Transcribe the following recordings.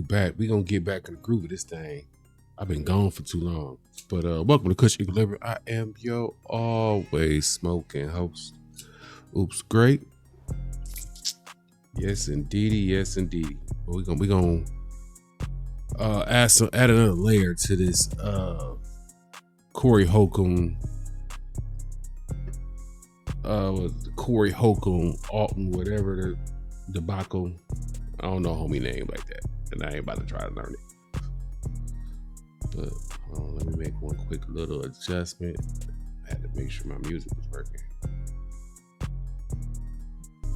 We back. We gonna get back in the groove of this thing. I've been gone for too long. But welcome to Kush Equilibrium. I am your always smoking host. Oops, great. Yes indeedy, yes indeedy. But we gonna add another layer to this Corey Holcomb Alton, whatever the debacle. I don't know homie name like that, and I ain't about to try to learn it. But let me make one quick little adjustment. I had to make sure my music was working. All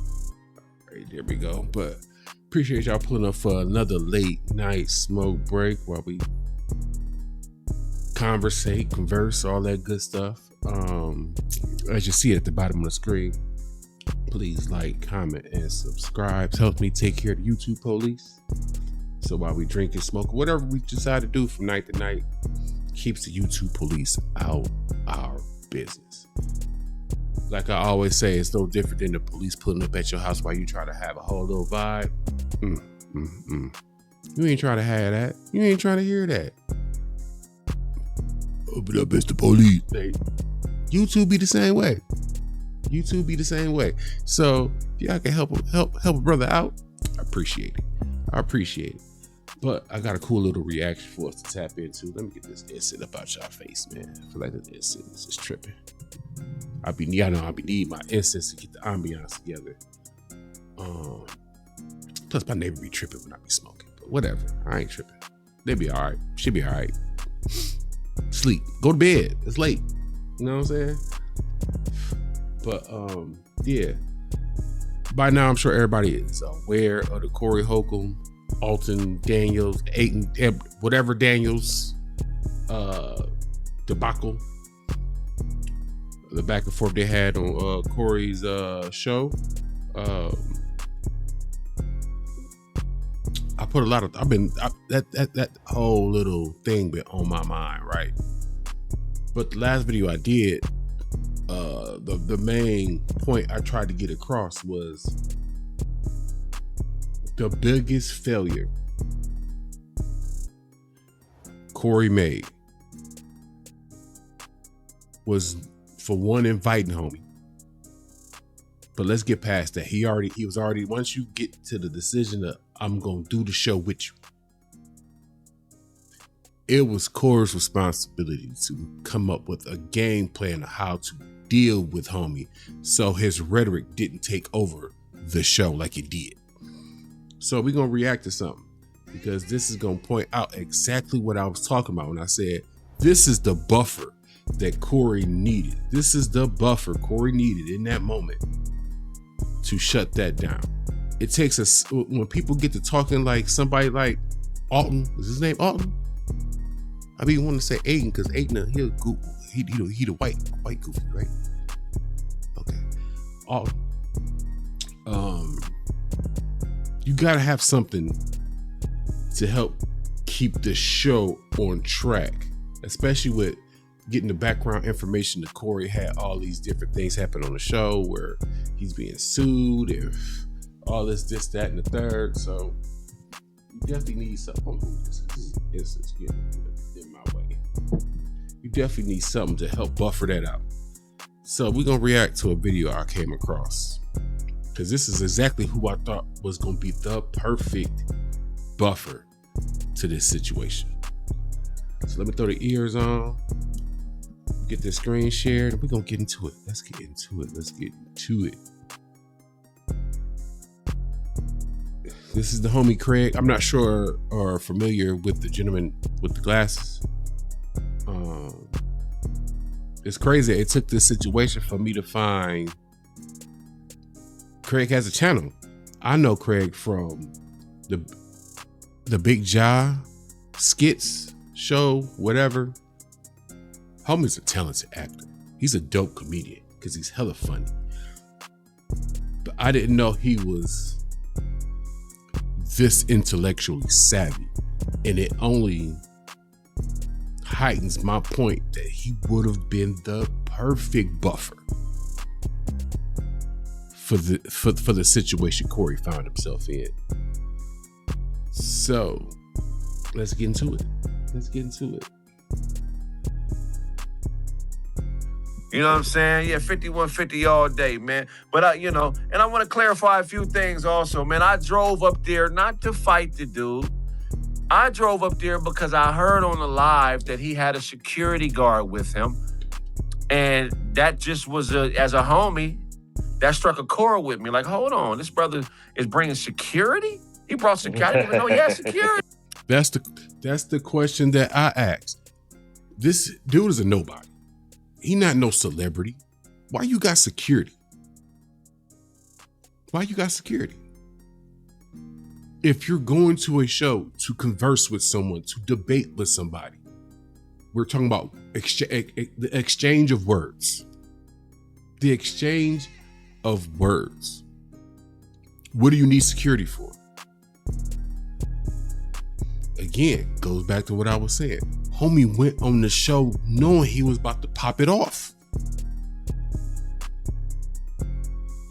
right, there we go. But appreciate y'all pulling up for another late night smoke break while we converse, all that good stuff. As you see at the bottom of the screen, please like, comment, and subscribe. It helps me take care of the YouTube police. So while we drink and smoke, whatever we decide to do from night to night, keeps the YouTube police out our business. Like I always say, it's no different than the police pulling up at your house while you try to have a whole little vibe. You ain't trying to have that. You ain't trying to hear that. Open up, it's the police. YouTube be the same way. YouTube be the same way. So if y'all can help a brother out, I appreciate it. But I got a cool little reaction for us to tap into. Let me get this instant up out y'all face, man. I feel like this instant is just tripping. I be needing my incense to get the ambiance together. Plus my neighbor be tripping when I be smoking. But whatever, I ain't tripping. They be all right. She be all right. Sleep. Go to bed. It's late. You know what I'm saying? But yeah. By now I'm sure everybody is aware of the Corey Holcomb, Anton Daniels, whatever Daniels debacle. The back and forth they had on Corey's show. That whole little thing been on my mind, right? But the last video I did, the main point I tried to get across was the biggest failure Corey made was, for one, inviting homie. But let's get past that. He was already, once you get to the decision that I'm gonna do the show with you, it was Corey's responsibility to come up with a game plan of how to deal with homie so his rhetoric didn't take over the show like it did. So we're gonna react to something, because this is gonna point out exactly what I was talking about when I said this is the buffer that Corey needed. This is the buffer Corey needed in that moment to shut that down. It takes us, when people get to talking like somebody like Alton, is his name Alton? I mean, want to say Aiden, because Aiden, he the white goofy, right? Okay. Alton. You gotta have something to help keep the show on track, especially with getting the background information that Corey had all these different things happen on the show where he's being sued and all this, that, and the third. So you definitely need something. This is getting in my way. You definitely need something to help buffer that out. So we're gonna react to a video I came across, because this is exactly who I thought was gonna be the perfect buffer to this situation. So let me throw the ears on, get this screen shared, and we're gonna get into it. Let's get into it. This is the homie Kraig. I'm not sure or familiar with the gentleman with the glasses. It's crazy. It took this situation for me to find Kraig has a channel. I know Kraig from the Big Ja skits show, whatever. Homie's a talented actor. He's a dope comedian because he's hella funny. But I didn't know he was this intellectually savvy, and it only heightens my point that he would have been the perfect buffer for the situation Corey found himself in. So Let's get into it. Let's get into it. You know what I'm saying? Yeah, 5150 all day, man. But, you know, and I want to clarify a few things also, man. I drove up there not to fight the dude. I drove up there because I heard on the live that he had a security guard with him. And that just was, as a homie, that struck a chord with me. Like, hold on, this brother is bringing security? He brought security. I didn't even know he had security. That's the question that I asked. This dude is a nobody. He not no celebrity. Why you got security? Why you got security? If you're going to a show to converse with someone, to debate with somebody, we're talking about the exchange of words. The exchange of words. What do you need security for? Again, goes back to what I was saying. Homie went on the show knowing he was about to pop it off.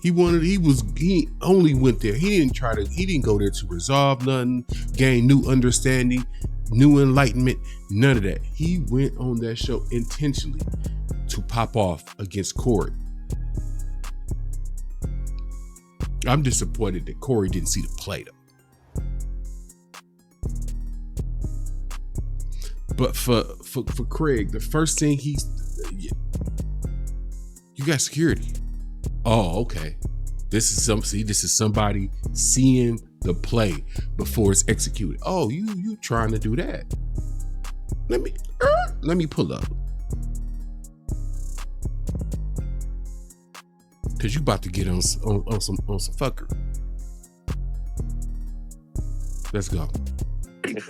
He only went there. He didn't go there to resolve nothing, gain new understanding, new enlightenment, none of that. He went on that show intentionally to pop off against Corey. I'm disappointed that Corey didn't see the play though. But for Kraig, the first thing you got security. Oh, okay. This is somebody seeing the play before it's executed. Oh, you trying to do that? Let me pull up. Cause you about to get on some fucker. Let's go.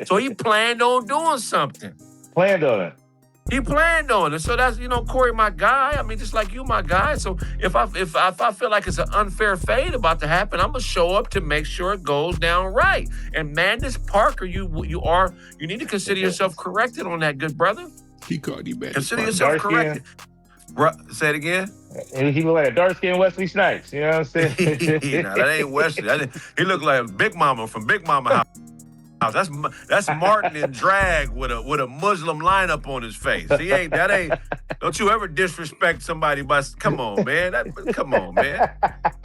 So he planned on doing something. Planned on it. He planned on it. So that's, Corey, my guy. I mean, just like you, my guy. So if I feel like it's an unfair fate about to happen, I'm gonna show up to make sure it goes down right. And Mandis Parker, you need to consider yourself corrected on that, good brother. He called you Mandis. Consider yourself corrected. Say it again. And he looked like a dark-skinned Wesley Snipes. You know what I'm saying? Nah, that ain't Wesley. He looked like Big Mama from Big Mama House. That's Martin in drag with a Muslim lineup on his face. Don't you ever disrespect somebody by, come on, man.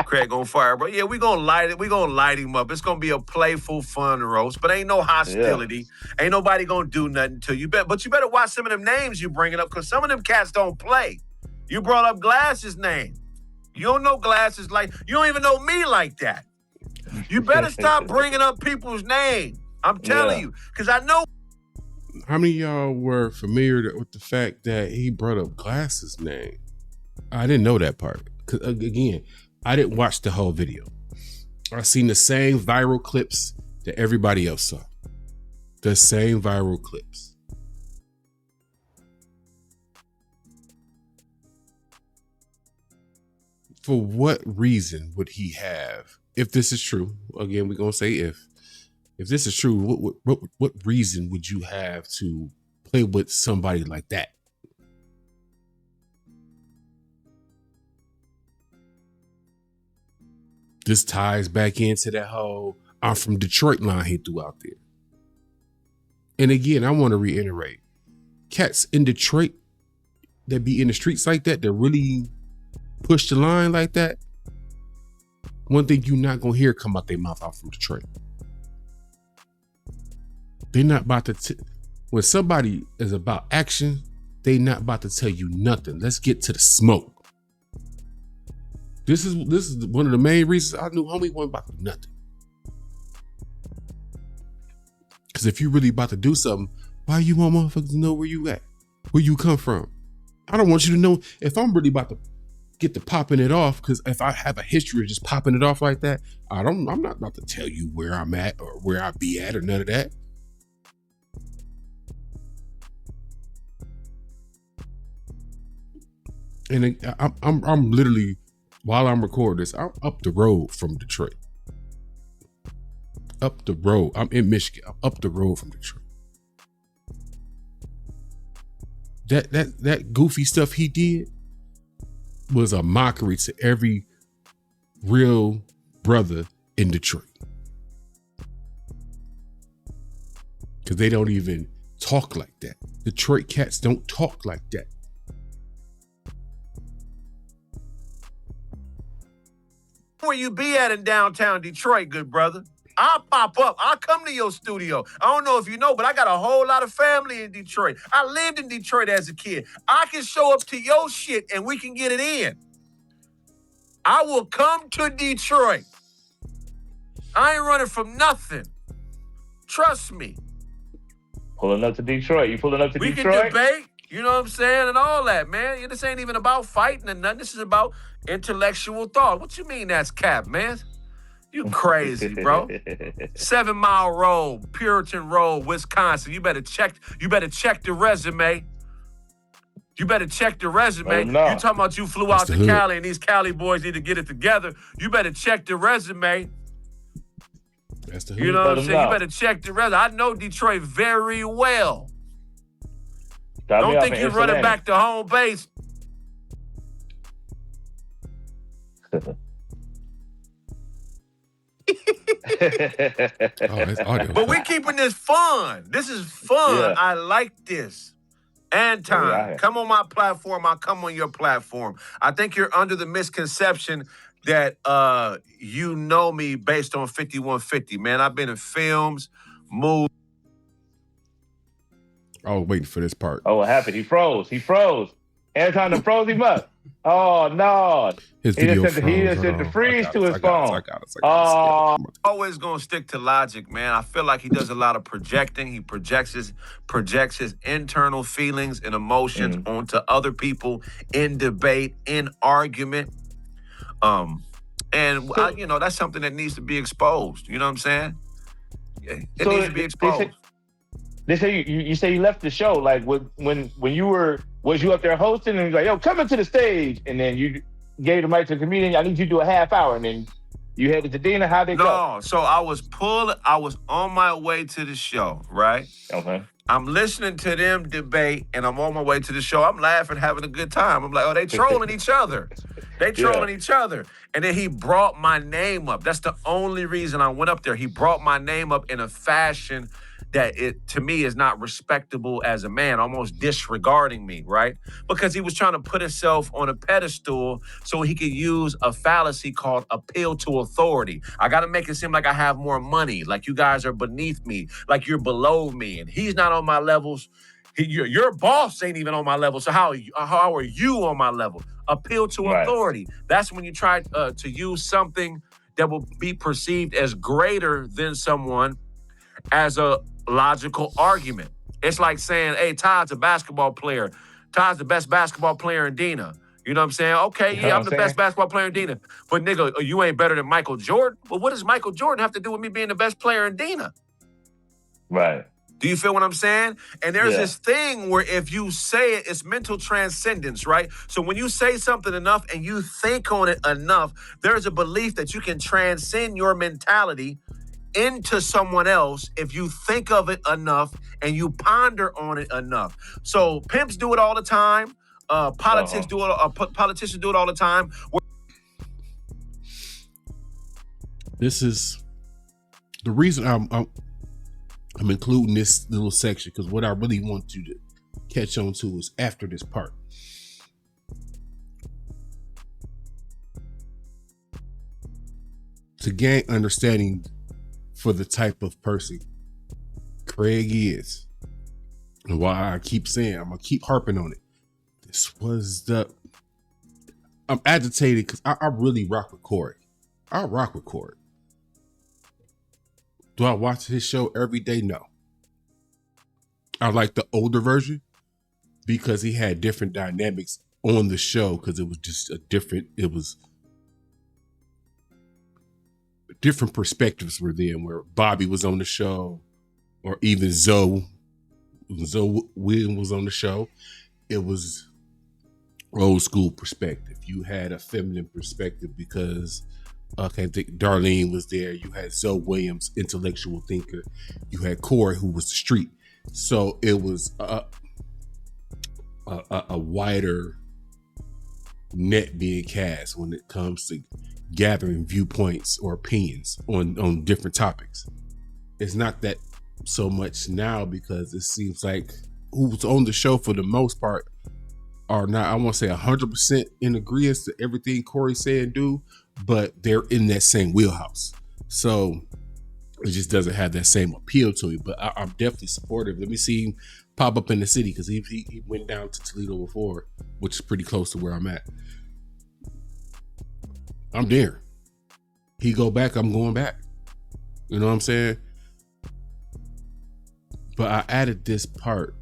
Kraig on fire, bro. Yeah, we gonna light him up. It's gonna be a playful, fun roast, but ain't no hostility. Yeah. Ain't nobody gonna do nothing to you. But you better watch some of them names you bringing up, because some of them cats don't play. You brought up Glass's name. You don't know Glasses like, you don't even know me like that. You better stop bringing up people's names. I'm telling you, because I know. How many of y'all were familiar with the fact that he brought up Glass's name? I didn't know that part. Because again, I didn't watch the whole video. I seen the same viral clips that everybody else saw. The same viral clips. For what reason would he have, if this is true, again, we're going to say if this is true, what reason would you have to play with somebody like that? This ties back into that whole "I'm from Detroit" line he threw out there. And again, I want to reiterate, cats in Detroit that be in the streets like that really push the line like that, one thing you're not going to hear come out their mouth, "I'm from Detroit." They're not about to, when somebody is about action, they not about to tell you nothing. Let's get to the smoke. This is one of the main reasons I knew homie wasn't about to do nothing. Because if you really about to do something, why you want motherfuckers to know where you at? Where you come from? I don't want you to know if I'm really about to get to popping it off, because if I have a history of just popping it off like that, I'm not about to tell you where I'm at or where I be at or none of that. And I'm literally, while I'm recording this, I'm up the road from Detroit. Up the road. I'm in Michigan. I'm up the road from Detroit. That goofy stuff he did was a mockery to every real brother in Detroit. because they don't even talk like that. Detroit cats don't talk like that. Where you be at in downtown Detroit, good brother? I'll pop up. I'll come to your studio. I don't know if you know, but I got a whole lot of family in Detroit. I lived in Detroit as a kid. I can show up to your shit and we can get it in. I will come to Detroit. I ain't running from nothing. Trust me. Pulling up to Detroit. You pulling up to We Detroit? can debate, you know what I'm saying, and all that, man. This ain't even about fighting and nothing. This is about intellectual thought. What you mean that's cap, man? You crazy, bro. 7 Mile Road, Puritan Road, Wisconsin. You better check the resume. You better check the resume. You talking about you flew out to Cali and these Cali boys need to get it together. You better check the resume. That's the You know what I'm saying? You better check the resume. I know Detroit very well. Don't think you're running back to home base. But we keeping this fun. This is fun. Yeah. I like this. Anton, come on my platform. I'll come on your platform. I think you're under the misconception that you know me based on 5150, man. I've been in films, movies. Oh, waiting for this part. Oh, what happened? He froze. Anton done froze him up. Oh, no. His video he just sent the freeze to his phone. Always going to stick to logic, man. I feel like he does a lot of projecting. He projects his internal feelings and emotions onto other people in debate, in argument. That's something that needs to be exposed. You know what I'm saying? It needs to be exposed. They say you say you left the show. Like when you was you up there hosting and you're like, yo, come into the stage, and then you gave the mic to the comedian. I need you to do a half hour, and then you headed to dinner. How'd it go? No, so I was on my way to the show, right? Okay. I'm listening to them debate, and I'm on my way to the show. I'm laughing, having a good time. I'm like, oh, they trolling each other. Each other. And then he brought my name up. That's the only reason I went up there. He brought my name up in a fashion that it, to me, is not respectable as a man, almost disregarding me, right? Because he was trying to put himself on a pedestal so he could use a fallacy called appeal to authority. I got to make it seem like I have more money, like you guys are beneath me, like you're below me, and he's not on my levels. Your boss ain't even on my level, so how are you on my level? Appeal to authority. That's when you try to use something that will be perceived as greater than someone as a logical argument. It's like saying, hey, Todd's a basketball player. Todd's the best basketball player in Dina. You know what I'm saying? Okay, yeah, I'm the best basketball player in Dina. But nigga, you ain't better than Michael Jordan. Well, what does Michael Jordan have to do with me being the best player in Dina? Right. Do you feel what I'm saying? And there's this thing where if you say it, it's mental transcendence, right? So when you say something enough and you think on it enough, there's a belief that you can transcend your mentality into someone else if you think of it enough and you ponder on it enough. So pimps do it all the time. Politicians do it all the time. This is the reason I'm including this little section, because what I really want you to catch on to is after this part. To gain understanding for the type of person Kraig is, and why I keep saying, I'm gonna keep harping on it. I'm agitated because I really rock with Corey. I rock with Corey. Do I watch his show every day? No. I like the older version because he had different dynamics on the show, because it was just different perspectives were there, where Bobby was on the show, or even Zoe Williams was on the show. It was old school perspective. You had a feminine perspective because I think Darlene was there. You had Zoe Williams, intellectual thinker. You had Corey, who was the street. So it was a wider net being cast when it comes to gathering viewpoints or opinions on different topics. It's not that so much now because it seems like who's on the show for the most part are not, I won't say 100% in agreement to everything Corey say and do, but they're in that same wheelhouse. So it just doesn't have that same appeal to me. But I'm definitely supportive. Let me see him pop up in the city because he went down to Toledo before, which is pretty close to where I'm at. I'm there. He go back, I'm going back. You know what I'm saying? But I added this part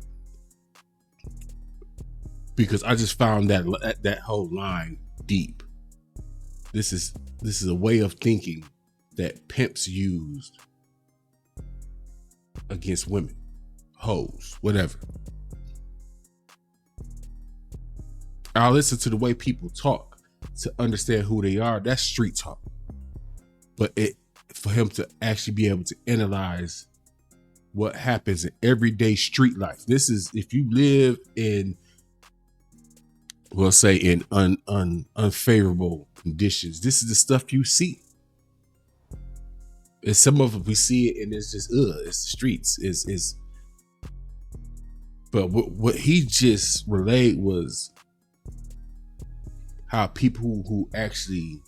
because I just found that whole line deep. This is a way of thinking that pimps used against women, hoes, whatever. I'll listen to the way people talk to understand who they are. That's street talk. But for him to actually be able to analyze what happens in everyday street life. This is if you live in, we'll say, in unfavorable conditions. This is the stuff you see. And some of it we see it and it's just it's the streets. Is but what he just relayed was how people who actually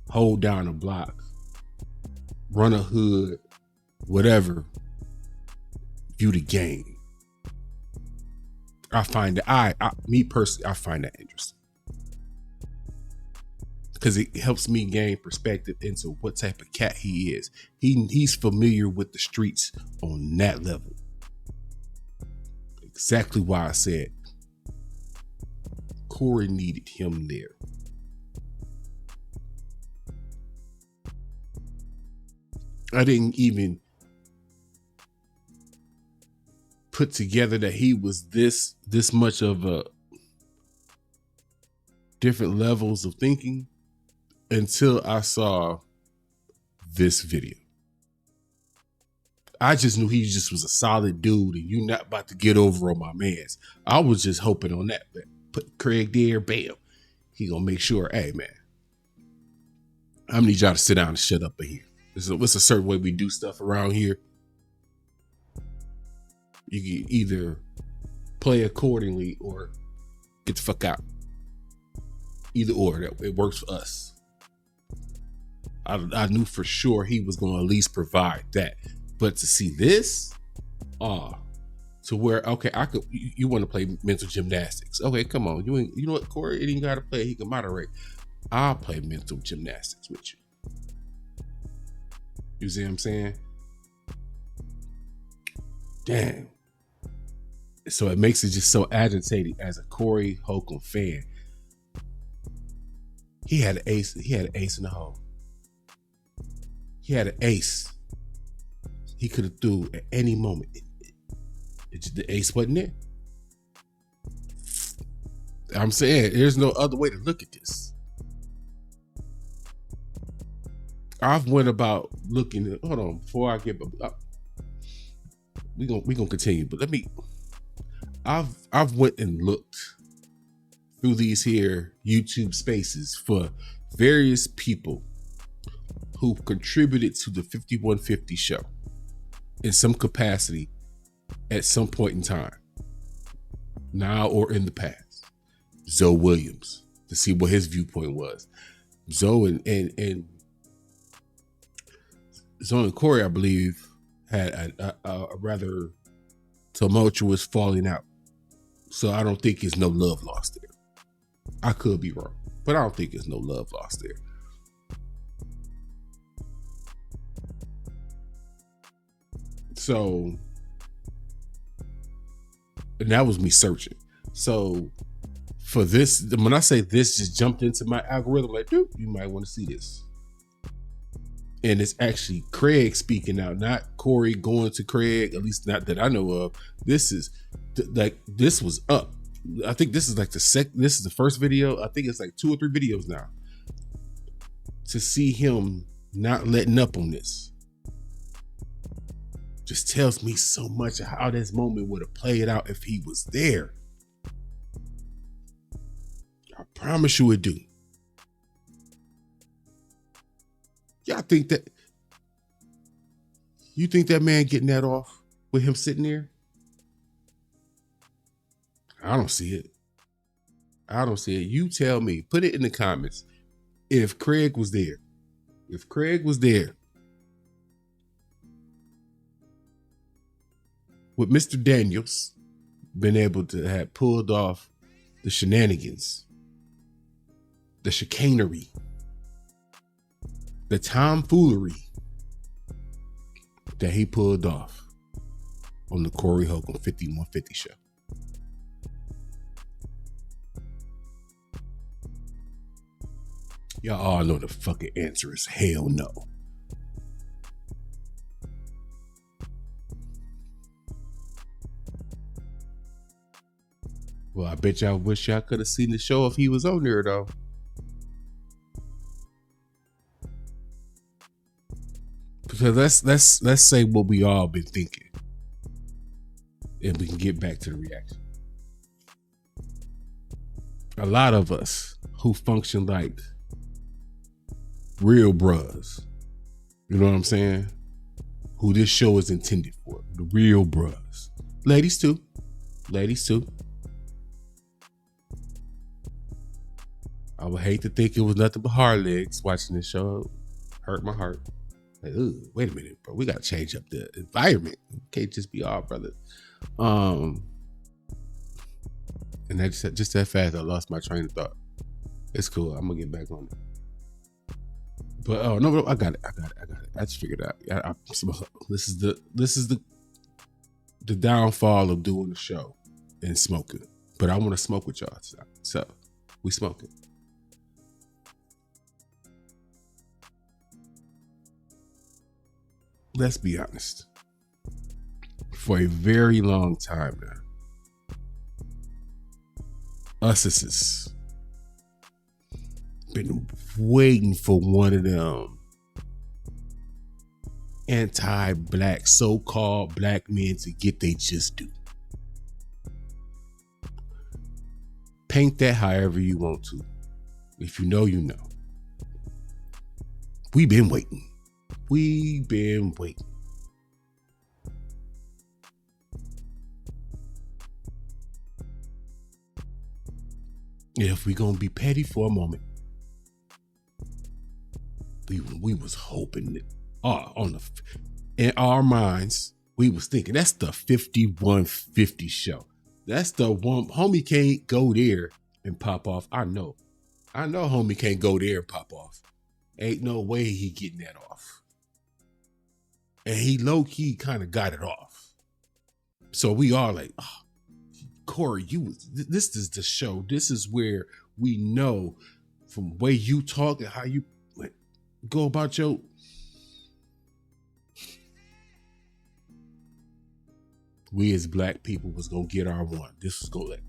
hold down a block, run a hood, whatever, view the game. I find that me personally, I find that interesting because it helps me gain perspective into what type of cat he is. He's familiar with the streets on that level. Exactly why I said Corey needed him there. I didn't even put together that he was this much of a different levels of thinking until I saw this video. I just knew he just was a solid dude and you not about to get over on my mans. I was just hoping on that. Put Kraig there, bam. He gonna make sure, hey man, I need y'all to sit down and shut up in here. It's a certain way we do stuff around here. You can either play accordingly or get the fuck out. Either or, it works for us. I knew for sure he was going to at least provide that. But to see this, to where, okay, you want to play mental gymnastics. Okay, come on. You know what, Corey, it ain't got to play. He can moderate. I'll play mental gymnastics with you. You see what I'm saying? Damn. So it makes it just so agitating as a Corey Holcomb fan. He had an ace. He had an ace in the hole. He had an ace. He could have threw at any moment. The ace wasn't there. I'm saying there's no other way to look at this. I've went about looking at, hold on, before I get, we gonna continue, but I've went and looked through these here YouTube spaces for various people who contributed to the 5150 show in some capacity at some point in time, now or in the past. Zoe Williams, to see what his viewpoint was. Zoe and Corey, I believe, had a rather tumultuous falling out. So I don't think there's no love lost there. I could be wrong, but I don't think there's no love lost there. So, and that was me searching. So for this, when I say this just jumped into my algorithm, like, dude, you might want to see this. And it's actually Kraig speaking out, not Corey going to Kraig, at least not that I know of. This is like, this was up. I think this is like this is the first video. I think it's like 2 or 3 videos now. To see him not letting up on this just tells me so much of how this moment would have played out if he was there. I promise you it do. Y'all think that You think that man getting that off with him sitting there? I don't see it. I don't see it. You tell me. Put it in the comments. If Kraig was there. If Kraig was there. Would Mr. Daniels been able to have pulled off the shenanigans, the chicanery, the tomfoolery that he pulled off on the Corey Holcomb 5150 show? Y'all all know the fucking answer is hell no. Well, I bet y'all wish y'all could have seen the show if he was on there, though. Because let's say what we all been thinking, and we can get back to the reaction. A lot of us who function like real bruhs, you know what I'm saying? Who this show is intended for, the real bruhs. Ladies too. I would hate to think it was nothing but hard legs watching this show. Hurt my heart. Like, ooh, wait a minute, bro. We gotta change up the environment. It can't just be all brothers. And that just that fast, I lost my train of thought. It's cool. I'm gonna get back on it. But oh no, I got it. I just figured it out. This is the downfall of doing the show and smoking. But I want to smoke with y'all tonight. So we smoking. Let's be honest. For a very long time now, us has been waiting for one of them anti-black, so-called black men to get they just due. Paint that however you want to. If you know, you know. We've been waiting. If we gonna be petty for a moment, we was hoping that in our minds, we was thinking that's the 5150 show. That's the one. Homie can't go there and pop off. I know homie can't go there and pop off. Ain't no way he getting that off. And he low-key kind of got it off. So we are like, oh, Corey, this is the show. This is where we know from the way you talk and how you go about your... We as black people was going to get our one. This was going to let...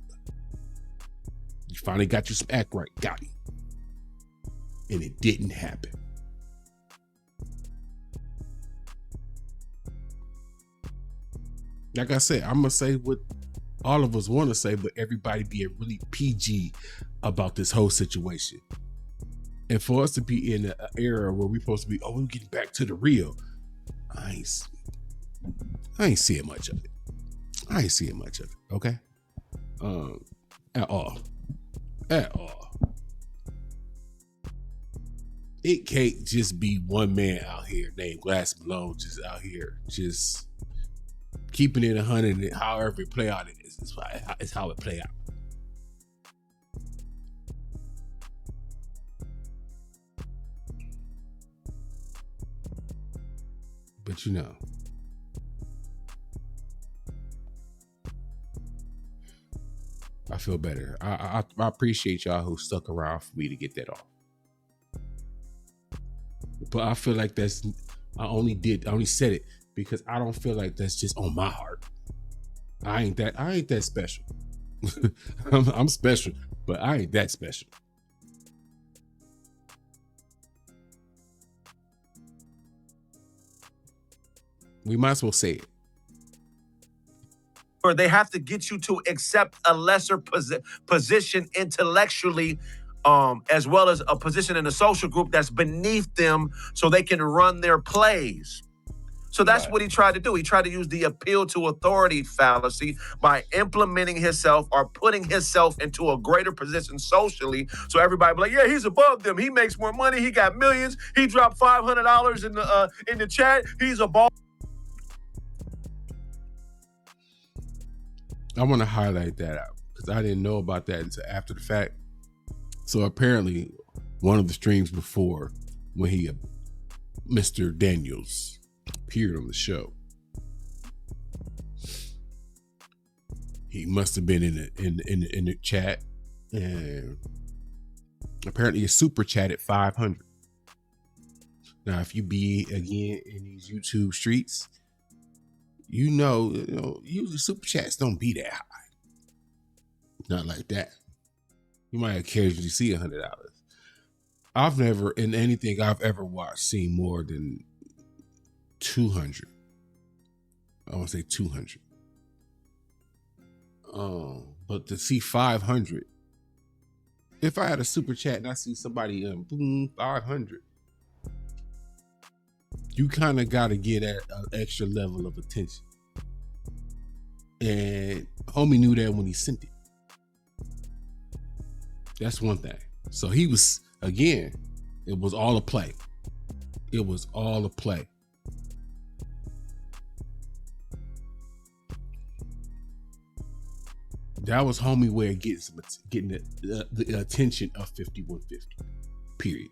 You finally got your act right. Got it. And it didn't happen. Like I said, I'm going to say what all of us want to say, but everybody being really PG about this whole situation. And for us to be in an era where we're supposed to be, we're getting back to the real. I ain't seeing much of it. Okay? At all. It can't just be one man out here named Glass Malone just out here just keeping it 100 and however it play out it's how it play out. But you know, I feel better. I appreciate y'all who stuck around for me to get that off. But I feel like I only said it because I don't feel like that's just on my heart. I ain't that special. I'm special, but I ain't that special. We might as well say it. Or they have to get you to accept a lesser position intellectually, as well as a position in a social group that's beneath them so they can run their plays. So that's what he tried to do. He tried to use the appeal to authority fallacy by implementing himself or putting himself into a greater position socially. So everybody be like, yeah, he's above them. He makes more money. He got millions. He dropped $500 in the chat. He's a ball. I want to highlight that out because I didn't know about that until after the fact. So apparently, one of the streams before when Mr. Daniels appeared on the show, he must have been in the chat, and apparently a super chat at 500. Now, if you be again in these YouTube streets, you know, usually super chats don't be that high. Not like that. You might occasionally see $100. I've never, in anything I've ever watched, seen more than 200. I want to say 200. But to see 500, if I had a super chat and I see somebody boom 500, you kind of got to get at an extra level of attention. And homie knew that when he sent it. That's one thing. So he was, again, it was all a play. It was all a play. That was homie way of getting the attention of 5150. Period.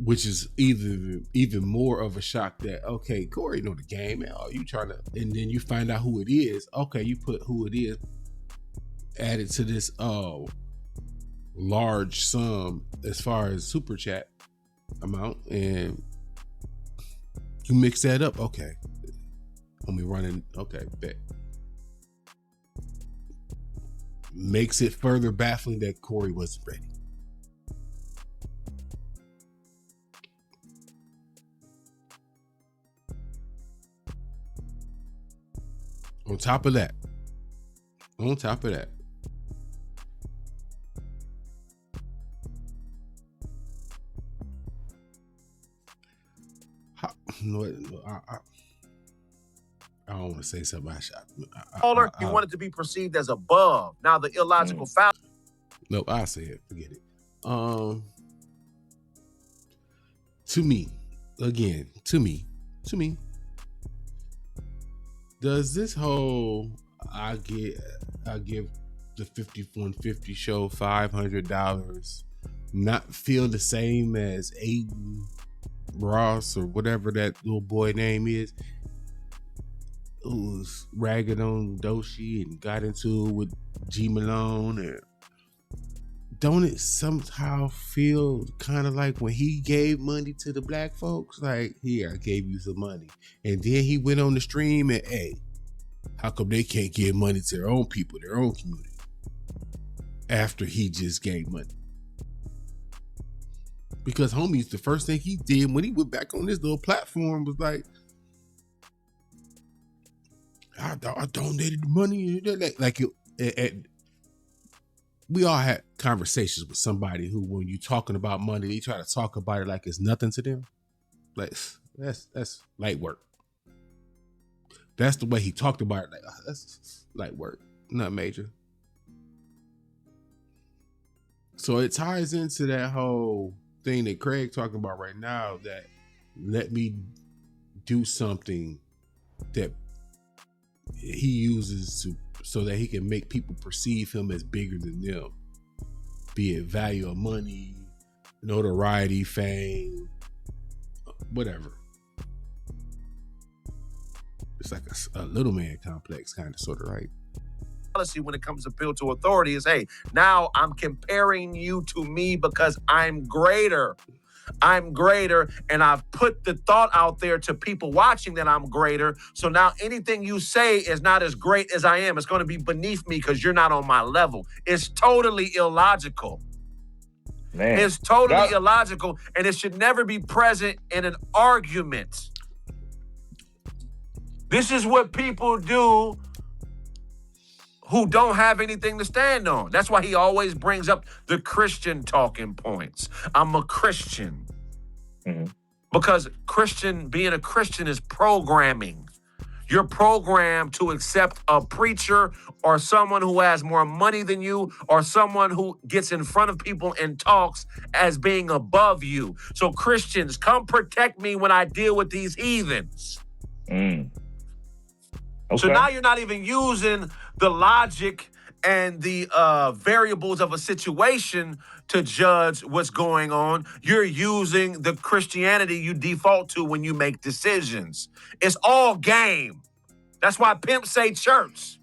Which is even more of a shock that, okay, Corey know the game, man. Oh, you trying to, and then you find out who it is. Okay, you put who it is, added to this large sum as far as super chat amount, and you mix that up. Okay, homie running. Okay, bet. Makes it further baffling that Corey wasn't ready. On top of that, I don't want to say something. He wanted to be perceived as above. Now the illogical fallacy. Nope, I say it. Forget it. To me, does this whole I give the 5150 show $500 not feel the same as Aiden Ross or whatever that little boy name is, who's ragging on Doshi and got into it with G Malone? And don't it somehow feel kind of like when he gave money to the black folks, like, here, I gave you some money, and then he went on the stream and, hey, how come they can't give money to their own people, their own community, after he just gave money? Because homies, the first thing he did when he went back on this little platform was like, I donated the money. Like we all had conversations with somebody who, when you talking about money, they try to talk about it like it's nothing to them. Like, that's light work. That's the way he talked about it. Like, that's light work, not major. So it ties into that whole thing that Kraig talking about right now, that let me do something that he uses so that he can make people perceive him as bigger than them, be it value of money, notoriety, fame, whatever. It's like a little man complex, kind of, sort of, right? Policy when it comes to appeal to authority is, hey, now I'm comparing you to me because I'm greater. I'm greater, and I've put the thought out there to people watching that I'm greater. So now anything you say is not as great as I am. It's going to be beneath me because you're not on my level. It's totally illogical. Man, it's totally illogical, and it should never be present in an argument. This is what people do who don't have anything to stand on. That's why he always brings up the Christian talking points. I'm a Christian. Mm-hmm. Because being a Christian is programming. You're programmed to accept a preacher or someone who has more money than you or someone who gets in front of people and talks as being above you. So Christians, come protect me when I deal with these heathens. Okay. So now you're not even using the logic and the variables of a situation to judge what's going on. You're using the Christianity you default to when you make decisions. It's all game. That's why pimps say church.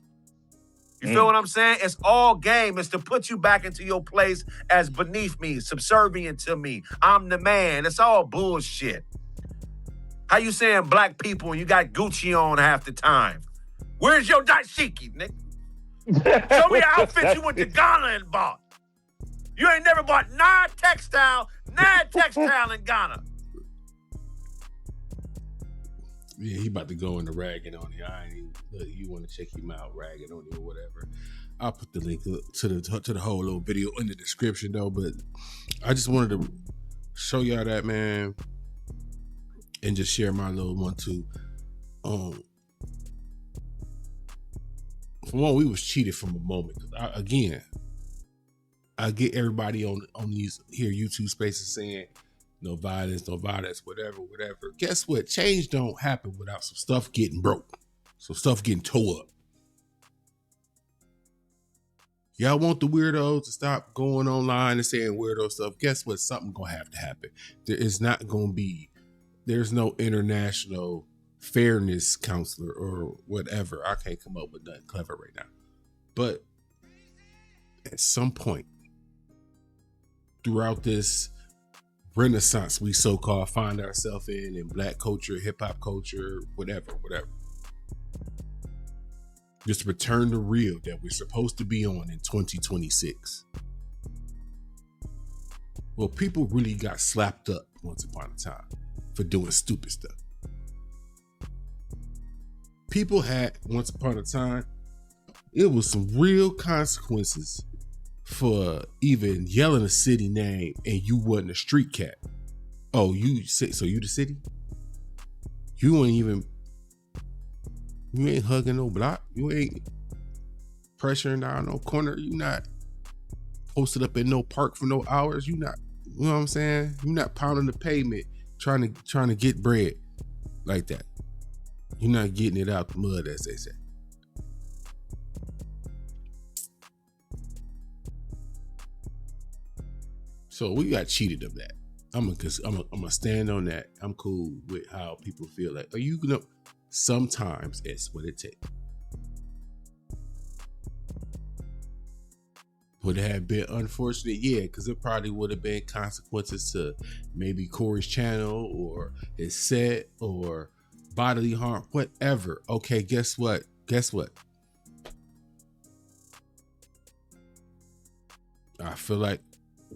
You feel what I'm saying? It's all game. It's to put you back into your place as beneath me, subservient to me. I'm the man. It's all bullshit. How you saying black people and you got Gucci on half the time? Where's your dashiki, nigga? Show me an outfit you went to Ghana and bought. You ain't never bought Nine textile in Ghana. Yeah, he about to go into ragging on you. I ain't even, look, you want to check him out, ragging on you or whatever. I'll put the link to the whole little video in the description though. But I just wanted to show y'all that, man, and just share my little one too. For one, we was cheated from a moment. I get everybody on these here YouTube spaces saying no violence, whatever. Guess what? Change don't happen without some stuff getting broke, some stuff getting tore up. Y'all want the weirdos to stop going online and saying weirdo stuff. Guess what? Something gonna have to happen. There's no international fairness counselor or whatever. I can't come up with nothing clever right now. But at some point throughout this renaissance we so-called find ourselves in black culture, hip-hop culture, whatever, just return to real that we're supposed to be on in 2026. Well, people really got slapped up once upon a time for doing stupid stuff. People had, once upon a time, it was some real consequences for even yelling a city name and you wasn't a street cat. Oh, you the city? You ain't hugging no block. You ain't pressuring down no corner. You not posted up in no park for no hours. You not, you know what I'm saying? You not pounding the pavement trying to get bread like that. You're not getting it out the mud, as they say. So we got cheated of that. I'm gonna stand on that. I'm cool with how people feel like, sometimes it's what it takes. Would it have been unfortunate? Yeah, because it probably would have been consequences to maybe Corey's channel or his set or bodily harm, whatever. Okay, guess what? I feel like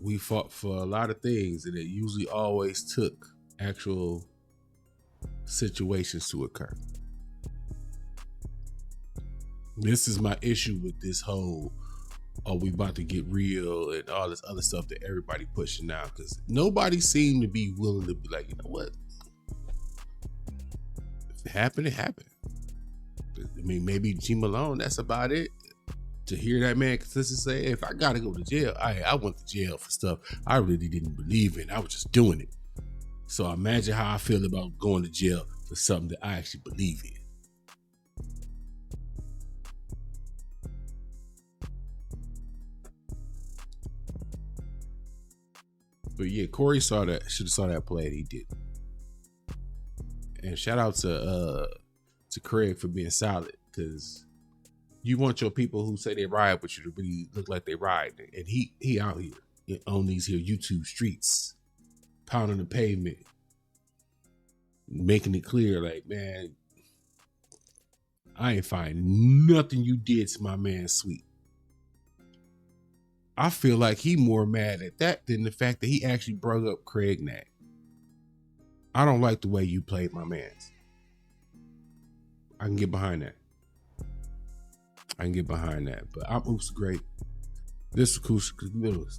we fought for a lot of things and it usually always took actual situations to occur. This is my issue with this whole, we about to get real and all this other stuff that everybody pushing now, because nobody seemed to be willing to be like, you know what? If it happened, it happened. I mean, maybe G Malone, that's about it. To hear that man consistently say, if I gotta go to jail, I went to jail for stuff I really didn't believe in. I was just doing it. So imagine how I feel about going to jail for something that I actually believe in. But yeah, Corey should have saw that play and he did. And shout out to Kraig for being solid, because you want your people who say they ride with you to really look like they ride. And he out here on these here YouTube streets, pounding the pavement, making it clear like, man, I ain't find nothing you did to my man Sweet. I feel like he more mad at that than the fact that he actually brought up Kraig Nag. I don't like the way you played my mans. I can get behind that. I can get behind that. But I'm Oops Great. This is Kush.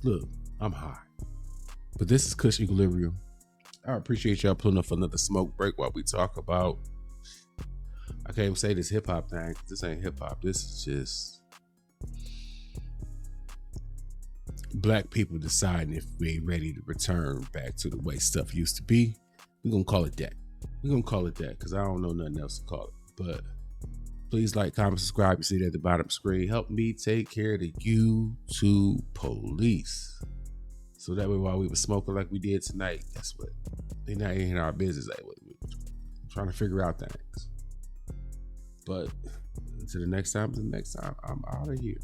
Look, I'm high. But this is Kush Equilibrium. I appreciate y'all pulling up another smoke break while we talk about, I can't even say this hip hop thing. This ain't hip hop. This is just black people deciding if we ain't ready to return back to the way stuff used to be. We're going to call it that. We're going to call it that because I don't know nothing else to call it. But please like, comment, subscribe. You see that at the bottom screen. Help me take care of the YouTube police. So that way, while we were smoking like we did tonight, guess what? They're not in our business. Like, we're trying to figure out things. But until the next time, I'm out of here.